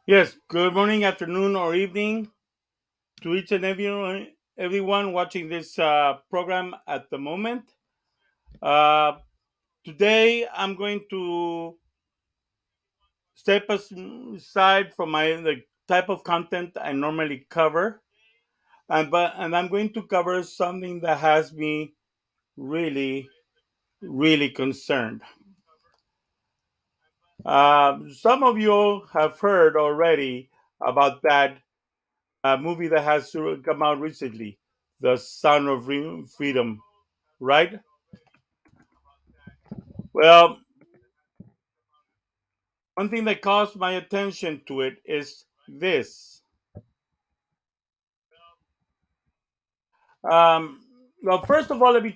Yes, good morning, afternoon, or evening to each and everyone watching this program at the moment. Uh, Today, I'm going to step aside from the type of content I normally cover, and I'm going to cover something that has me really, really concerned. Some of you have heard already about that movie that has come out recently, The Sound of Freedom, right? Well, one thing that caused my attention to it is this. Um, well, first of all, let me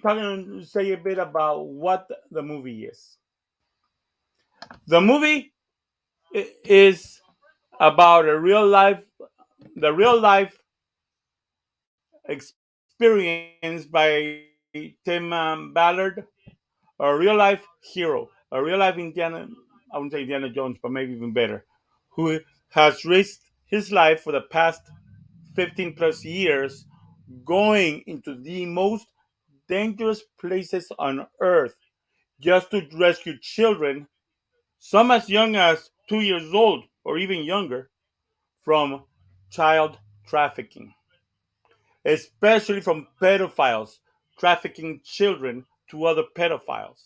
say a bit about what the movie is. The movie is about the real life experience by Tim Ballard, a real life hero, a real life Indiana, I wouldn't say Indiana Jones, but maybe even better, who has risked his life for the past 15 plus years going into the most dangerous places on earth just to rescue children, some as young as 2 years old or even younger, from child trafficking, especially from pedophiles trafficking children to other pedophiles.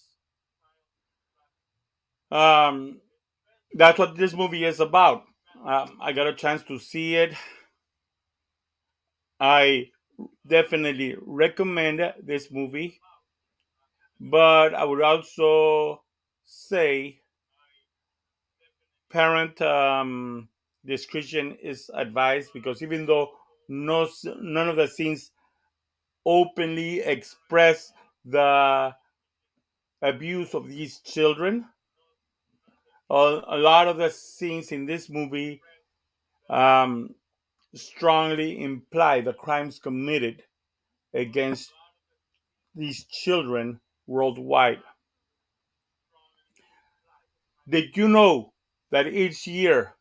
Um, that's what this movie is about. I got a chance to see it. I definitely recommend this movie, but I would also say parent discretion is advised because even though none of the scenes openly express the abuse of these children, a lot of the scenes in this movie um, strongly imply the crimes committed against these children worldwide. Did you know that each year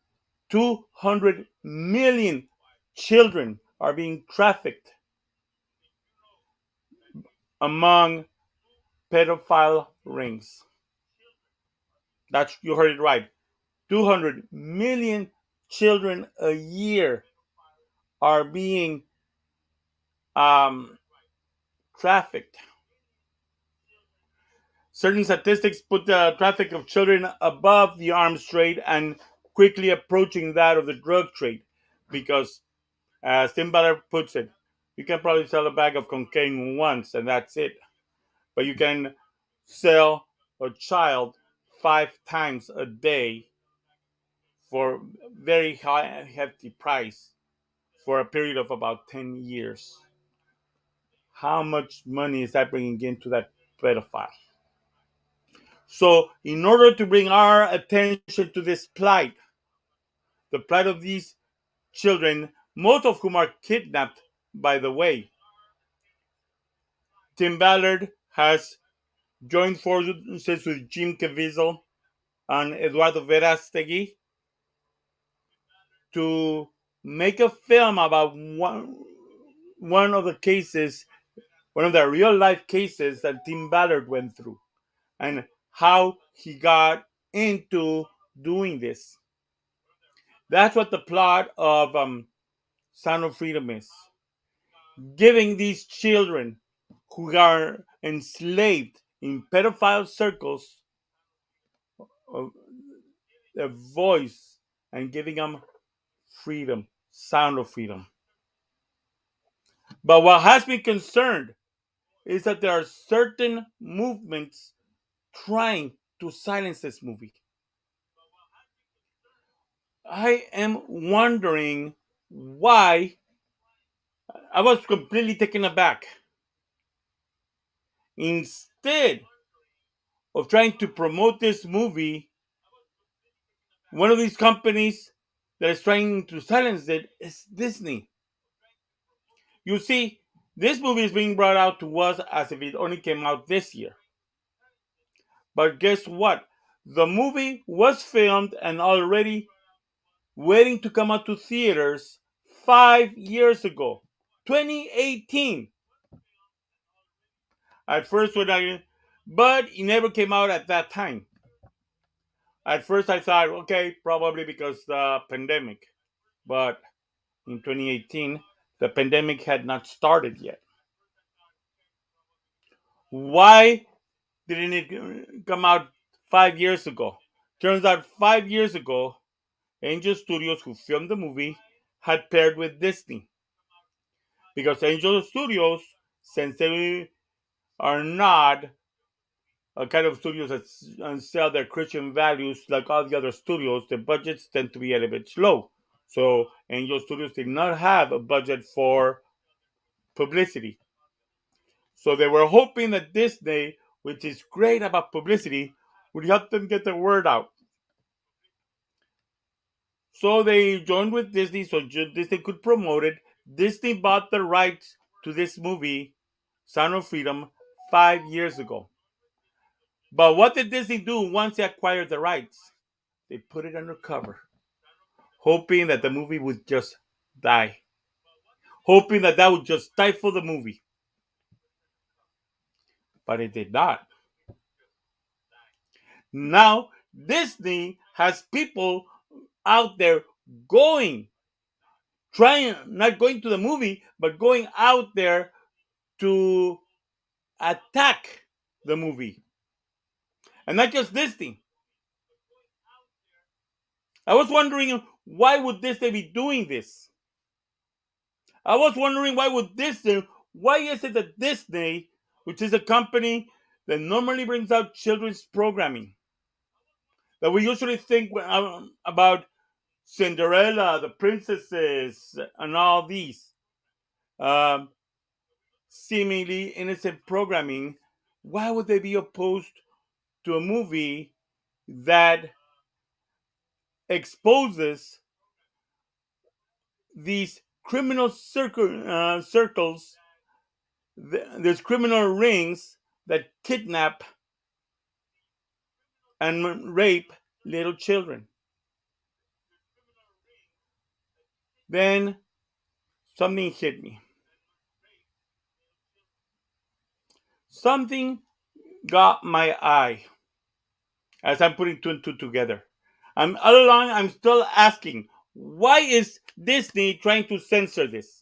200 million children are being trafficked among pedophile rings? That's, you heard it right. 200 million children a year are being um, trafficked. Certain statistics put the traffic of children above the arms trade and quickly approaching that of the drug trade because, as Tim Ballard puts it, you can probably sell a bag of cocaine once and that's it. But you can sell a child 5 times a day for very high hefty price for a period of about 10 years. How much money is that bringing into that pedophile? So, in order to bring our attention to this plight, the plight of these children, most of whom are kidnapped, by the way, Tim Ballard has joined forces with Jim Caviezel and Eduardo Verastegui to make a film about one of the cases, one of the real life cases that Tim Ballard went through and how he got into doing this. That's what the plot of Sound of Freedom is. Giving these children who are enslaved in pedophile circles a, a voice and giving them freedom, sound of freedom. But what has me concerned is that there are certain movements trying to silence this movie. I am wondering why. I was completely taken aback. Instead of trying to promote this movie, one of these companies that is trying to silence it is Disney. You see, this movie is being brought out to us as if it only came out this year. But guess what? The movie was filmed and already waiting to come out to theaters 5 years ago, 2018. At first, but it never came out at that time. At first, I thought, okay, probably because the pandemic. But in 2018, the pandemic had not started yet. Why didn't it come out 5 years ago? Turns out 5 years ago, Angel Studios, who filmed the movie, had paired with Disney. Because Angel Studios, since they are not a kind of studios that sell their Christian values like all the other studios, the budgets tend to be a little bit low. So Angel Studios did not have a budget for publicity. So they were hoping that Disney, which is great about publicity, would help them get the word out. So they joined with Disney so Disney could promote it. Disney bought the rights to this movie, Sound of Freedom, 5 years ago. But what did Disney do once they acquired the rights? They put it undercover, hoping that the movie would just die, hoping that that would just stifle the movie. But it did not. Now, Disney has people out there going, trying, not going to the movie, but going out there to attack the movie. And not just Disney. I was wondering why would Disney be doing this? I was wondering why is it that Disney, which is a company that normally brings out children's programming, that we usually think about Cinderella, the princesses, and all these um, seemingly innocent programming, why would they be opposed to a movie that exposes these criminal circles, there's criminal rings that kidnap and rape little children? Then something hit me. Something got my eye as I'm putting two and two together. I'm all along. I'm still asking, why is Disney trying to censor this?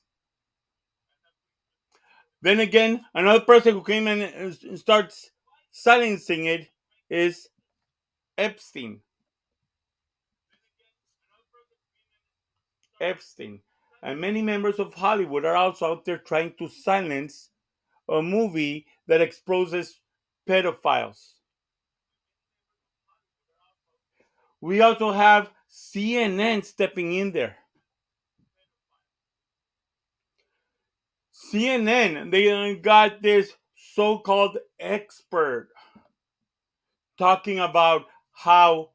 Then again, another person who came in and starts silencing it is Epstein. Epstein. And many members of Hollywood are also out there trying to silence a movie that exposes pedophiles. We also have CNN stepping in there. CNN, they got this so called expert talking about how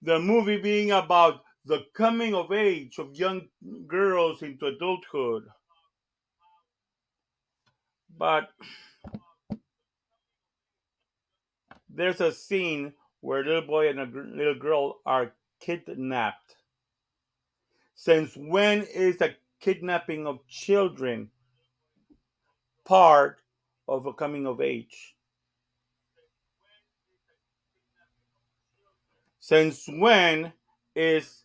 the movie being about the coming of age of young girls into adulthood. But there's a scene where a little boy and a little girl are kidnapped. Since when is a kidnapping of children part of a coming of age? Since when is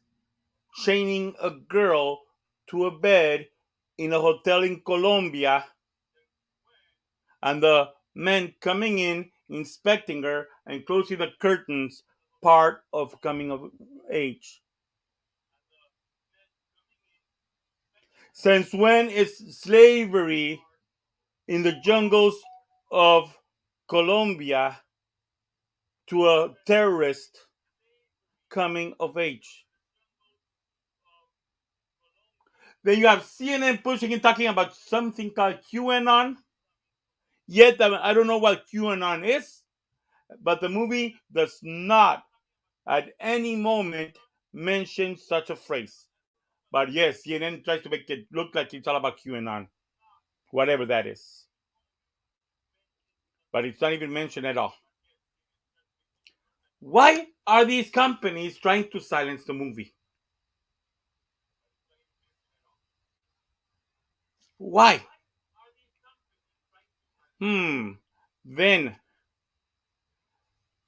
chaining a girl to a bed in a hotel in Colombia and the men coming in, inspecting her, and closing the curtains part of coming of age? Since when is slavery in the jungles of Colombia to a terrorist coming of age? Then you have CNN pushing and talking about something called QAnon. Yet I don't know what QAnon is, but the movie does not at any moment mention such a phrase. But yes, CNN tries to make it look like it's all about QAnon, whatever that is. But it's not even mentioned at all. Why are these companies trying to silence the movie? Why? Hmm. Then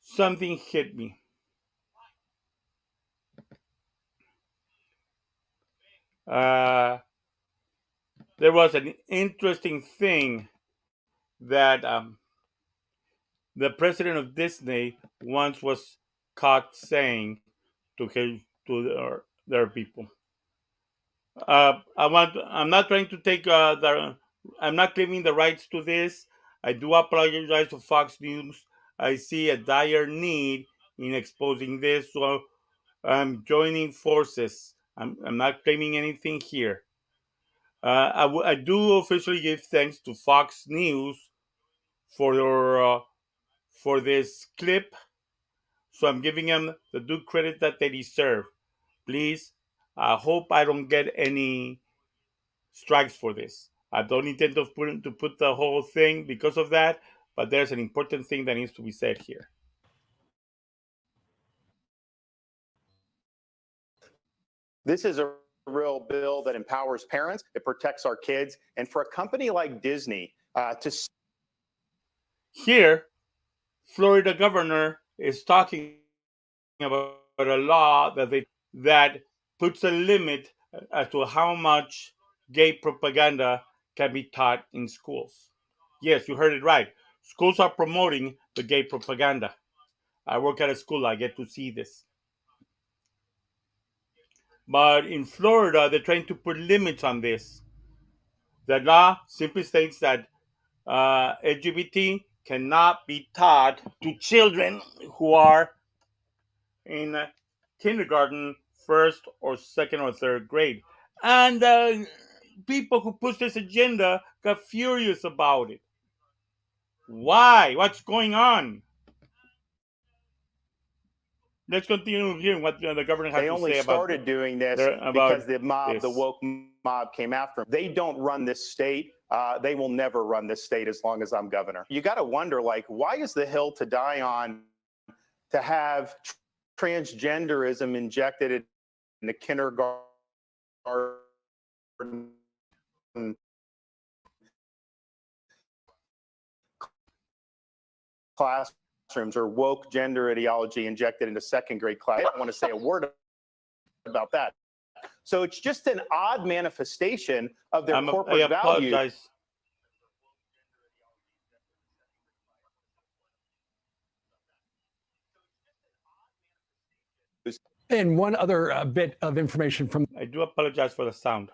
something hit me. Uh, there was an interesting thing that the president of Disney once was caught saying to his to their people. I'm not trying to take the. I'm not claiming the rights to this. I do apologize to Fox News. I see a dire need in exposing this, so I'm joining forces. I'm not claiming anything here. I do officially give thanks to Fox News for for this clip, so I'm giving them the due credit that they deserve. Please, I hope I don't get any strikes for this. I don't intend to put the whole thing because of that, but there's an important thing that needs to be said here. This is a real bill that empowers parents, it protects our kids, and for a company like Disney to Here, Florida governor is talking about a law that puts a limit as to how much gay propaganda can be taught in schools. Yes, you heard it right. Schools are promoting the gay propaganda. I work at a school, I get to see this. But in Florida, they're trying to put limits on this. The law simply states that LGBT cannot be taught to children who are in kindergarten, first or second or third grade. And people who push this agenda got furious about it. Why? What's going on? Let's continue hearing what the governor has they to only say started doing this about because the this. woke mob came after them. They don't run this state. They will never run this state as long as I'm governor. You got to wonder, like, why is the hill to die on to have transgenderism injected in the kindergarten classrooms or woke gender ideology injected into second grade class? I don't want to say a word about that. So it's just an odd manifestation of their corporate I value. apologize. And one other bit of information from I do apologize for the sound.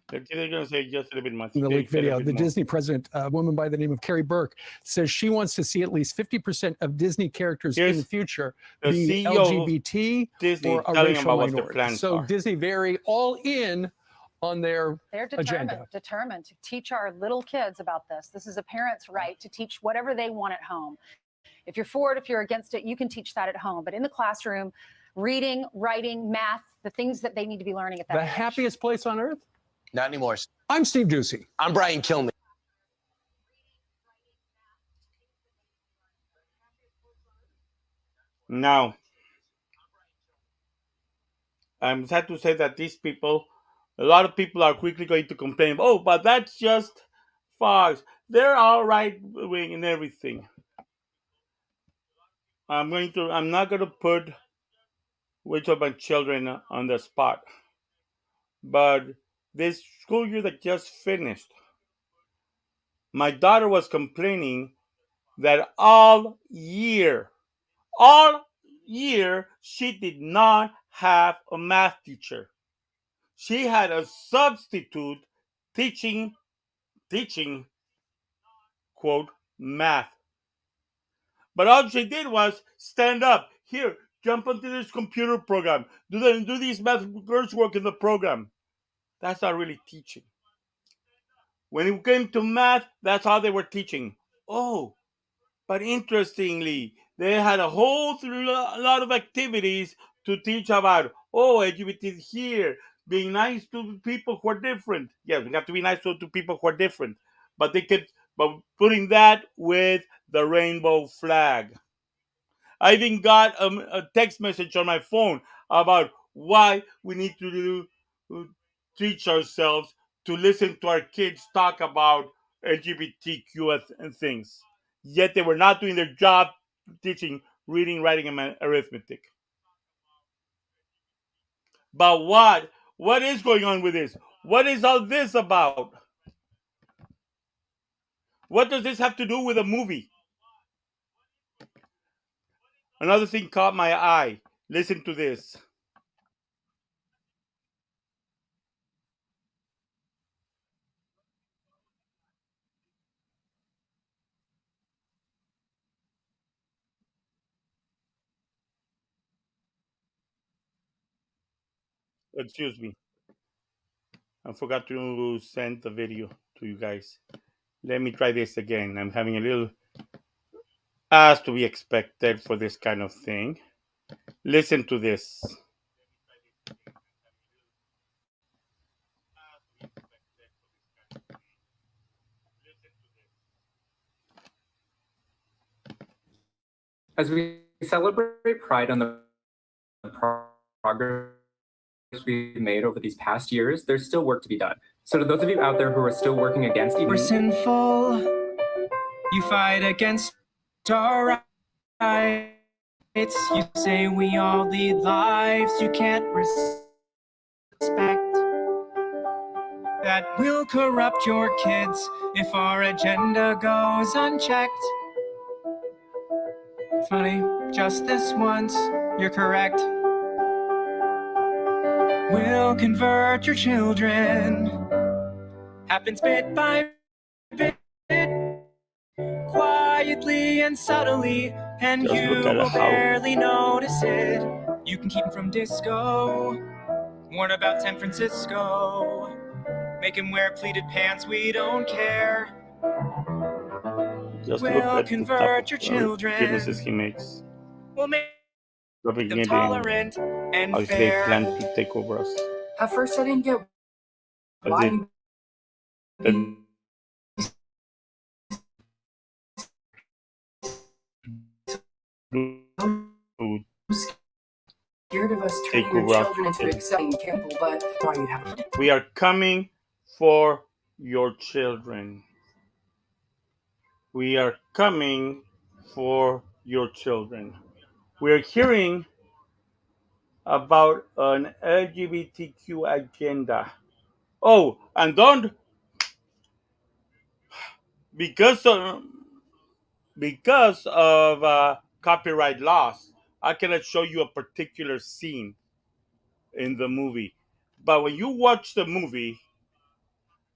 They're going to say just a little bit more. the leaked video. The Disney president, a woman by the name of Carrie Burke, says she wants to see at least 50% of Disney characters in the future be LGBT or a racial minority. So Disney very all in on their determined to teach our little kids about this. This is a parent's right to teach whatever they want at home. If you're for it, if you're against it, you can teach that at home. But in the classroom, reading, writing, math, the things that they need to be learning at that age. The happiest place on earth? Not anymore. I'm Steve Ducey. I'm Brian Kilmeade. Now, I'm sad to say that these people, a lot of people are quickly going to complain, oh, but that's just Fox. They're all right wing and everything. I'm not going to put which of my children on the spot. But this school year that just finished, my daughter was complaining that all year, she did not have a math teacher. She had a substitute teaching, quote, math. But all she did was stand up. Here, jump onto this computer program. Do these math work in the program. That's not really teaching. When it came to math, that's all they were teaching. Oh, but interestingly, they had a whole lot of activities to teach about, oh, LGBT here, being nice to people who are different. Yeah, we have to be nice to people who are different. But they could but putting that with the rainbow flag. I even got a text message on my phone about why we need to teach ourselves to listen to our kids talk about LGBTQ and things. Yet they were not doing their job teaching reading, writing, and arithmetic. But what? What is going on with this? What is all this about? What does this have to do with a movie? Another thing caught my eye. Listen to this. Excuse me. I forgot to send the video to you guys. Let me try this again. I'm having a little, as to be expected for this kind of thing. Listen to this. As we celebrate Pride on the progress we've made over these past years, there's still work to be done. So to those of you out there who are still working against even— We're sinful. You fight against our rights. You say we all lead lives you can't respect. That will corrupt your kids if our agenda goes unchecked. Funny, just this once, you're correct. We'll convert your children. Happens bit by bit, quietly and subtly, and Just you look at will how barely notice it. You can keep them from disco. Warn about San Francisco. Make him wear pleated pants, we don't care. just look We'll at the convert type your of children. grimaces he makes. We'll make Rubbing them it in. tolerant and Obviously, they fair. plan to take over us. At first, I didn't get why you Then scared of us take turning your over children into accepting Campbell, but why you have we are coming for your children. We are coming for your children. We're hearing about an LGBTQ agenda. Oh, and don't because of copyright laws, I cannot show you a particular scene in the movie. But when you watch the movie,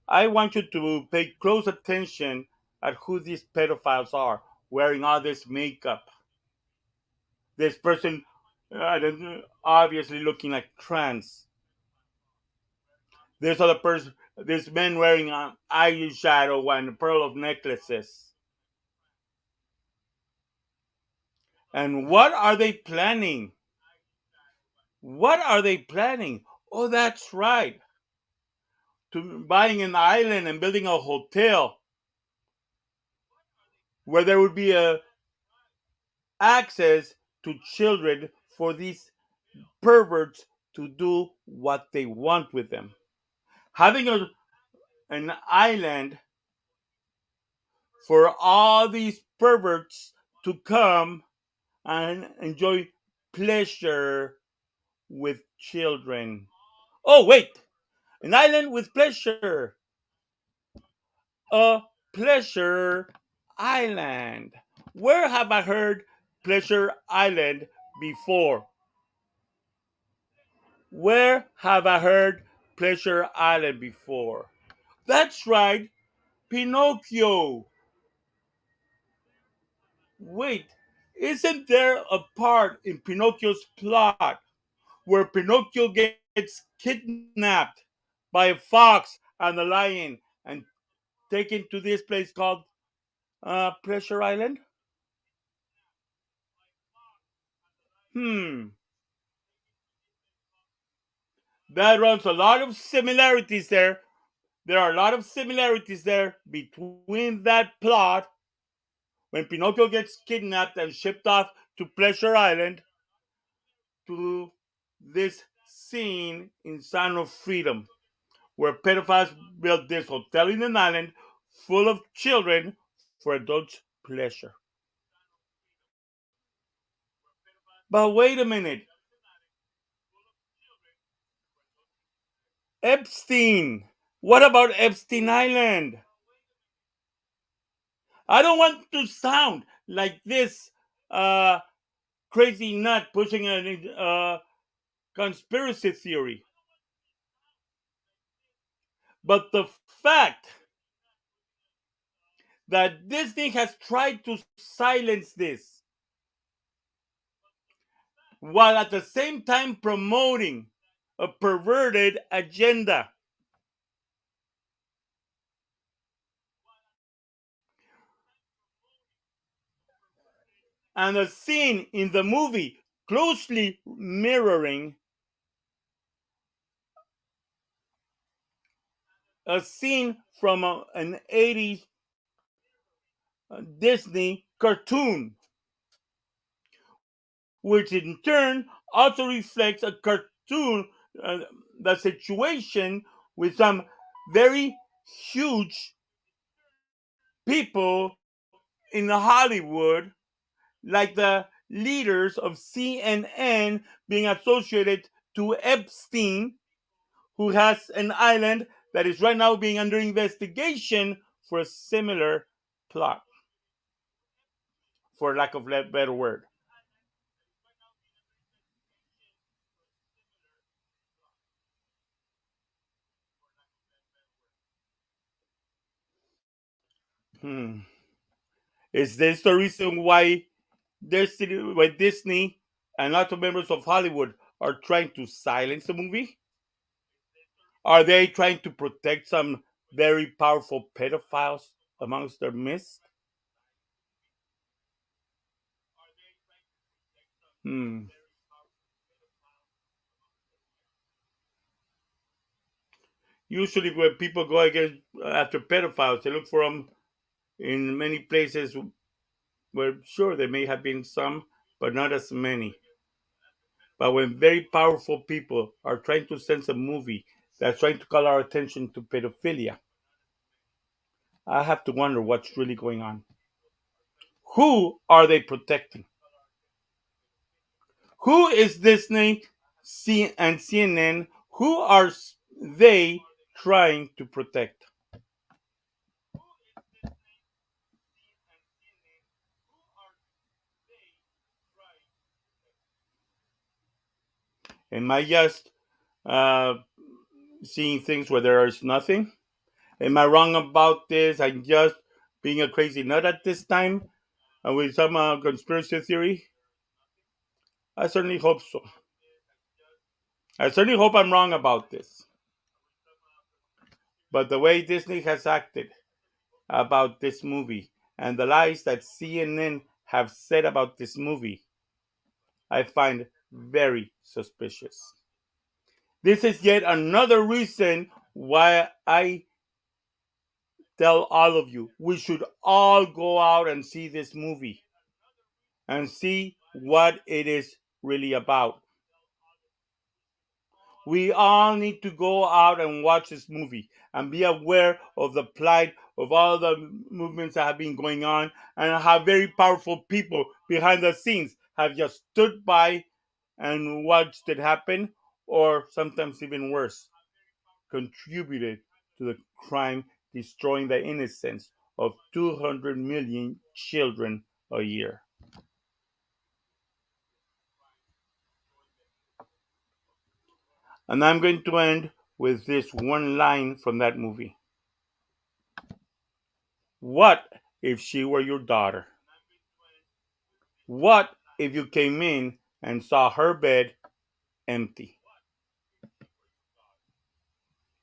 I want you to pay close attention at who these pedophiles are wearing all this makeup. This person obviously looking like trans. This other person, this man wearing eyeshadow and pearl of necklaces. And what are they planning? What are they planning? Oh, that's right. To buying an island and building a hotel where there would be a access to children for these perverts to do what they want with them. Having an island for all these perverts to come and enjoy pleasure with children. Oh, wait! An island with pleasure. A pleasure island. Where have I heard pleasure island before? Where have I heard pleasure island before? That's right, Pinocchio. Wait, isn't there a part in Pinocchio's plot where Pinocchio gets kidnapped by a fox and a lion and taken to this place called Pleasure Island? Hmm, that runs a lot of similarities there there are a lot of similarities there between that plot when Pinocchio gets kidnapped and shipped off to Pleasure Island to this scene in Sound of Freedom, where pedophiles built this hotel in an island full of children for adults' pleasure. But wait a minute. Epstein. What about Epstein Island? I don't want to sound like this uh, crazy nut pushing a conspiracy theory. But the fact that Disney has tried to silence this while at the same time promoting a perverted agenda. And a scene in the movie closely mirroring a scene from an 80s Disney cartoon, which in turn also reflects a cartoon, uh, the situation with some very huge people in Hollywood, like the leaders of CNN being associated to Epstein, who has an island that is right now being under investigation for a similar plot, for lack of a better word. Hmm. Is this the reason why Disney and lots of members of Hollywood are trying to silence the movie? Are they trying to protect some very powerful pedophiles amongst their midst? Hmm. Usually, when people go against after pedophiles, they look for them in many places where, sure, there may have been some, but not as many. But when very powerful people are trying to censor a movie that's trying to call our attention to pedophilia, I have to wonder what's really going on. Who are they protecting? Who is Disney and CNN? Who are they trying to protect? Am I just uh, seeing things where there is nothing? Am I wrong about this? I'm just being a crazy nut at this time with some conspiracy theory? I certainly hope so. I certainly hope I'm wrong about this. But the way Disney has acted about this movie and the lies that CNN have said about this movie, I find very suspicious. This is yet another reason why I tell all of you we should all go out and see this movie and see what it is really about. We all need to go out and watch this movie and be aware of the plight of all the movements that have been going on and how very powerful people behind the scenes have just stood by and watched it happen, or sometimes even worse, contributed to the crime, destroying the innocence of 200 million children a year. And I'm going to end with this one line from that movie. What if she were your daughter? What if you came in and saw her bed empty?